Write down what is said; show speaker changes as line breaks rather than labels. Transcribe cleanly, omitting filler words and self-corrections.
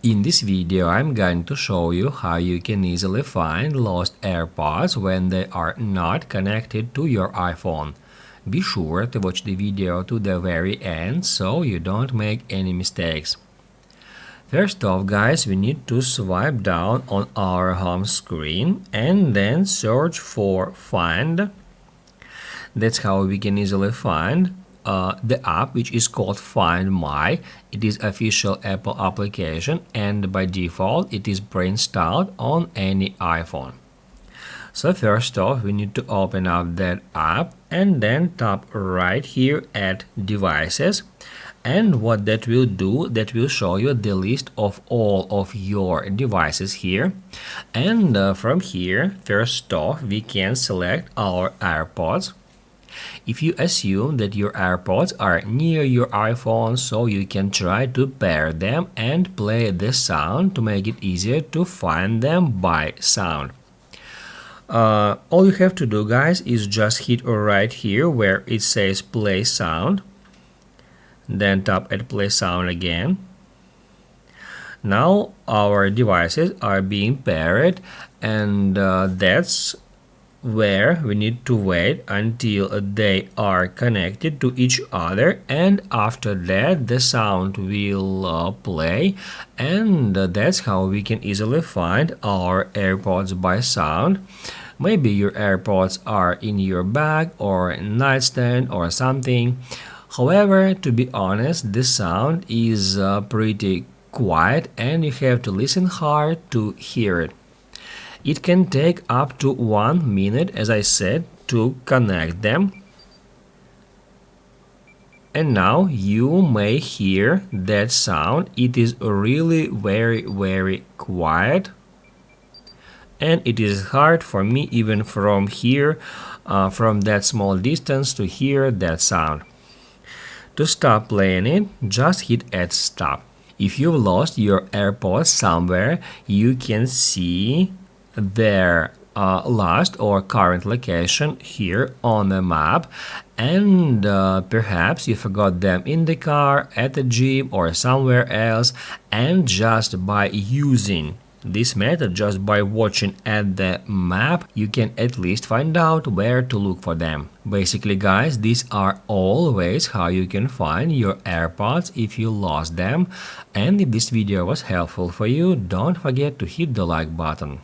In this video, I'm going to show you how you can easily find lost AirPods when they are not connected to your iPhone. Be sure to watch the video to the very end so you don't make any mistakes. First off, guys, we need to swipe down on our home screen and then search for Find. That's how we can easily find the app, which is called Find My. It is official Apple application and by default it is pre-installed on any iPhone. So first off, we need to open up that app and then tap right here at Devices. And what that will do, that will show you the list of all of your devices here. And from here, first off, we can select our AirPods. If you assume that your AirPods are near your iPhone, so you can try to pair them and play the sound to make it easier to find them by sound. All you have to do, guys, is just hit right here where it says play sound. Then tap at play sound again. Now our devices are being paired, and that's where we need to wait until they are connected to each other, and after that the sound will play, and that's how we can easily find our AirPods by sound. Maybe your AirPods are in your bag or nightstand or something. However, to be honest, the sound is pretty quiet and you have to listen hard to hear it. It can take up to 1 minute, as I said, to connect them. And now you may hear that sound. It is really very quiet. And it is hard for me even from here, from that small distance, to hear that sound. To stop playing it, just hit at stop. If you've lost your AirPods somewhere, you can see their last or current location here on the map, and perhaps you forgot them in the car, at the gym or somewhere else, and just by using this method, just by watching at the map, you can at least find out where to look for them. Basically, guys, these are all ways how you can find your AirPods if you lost them. And if this video was helpful for you, don't forget to hit the like button.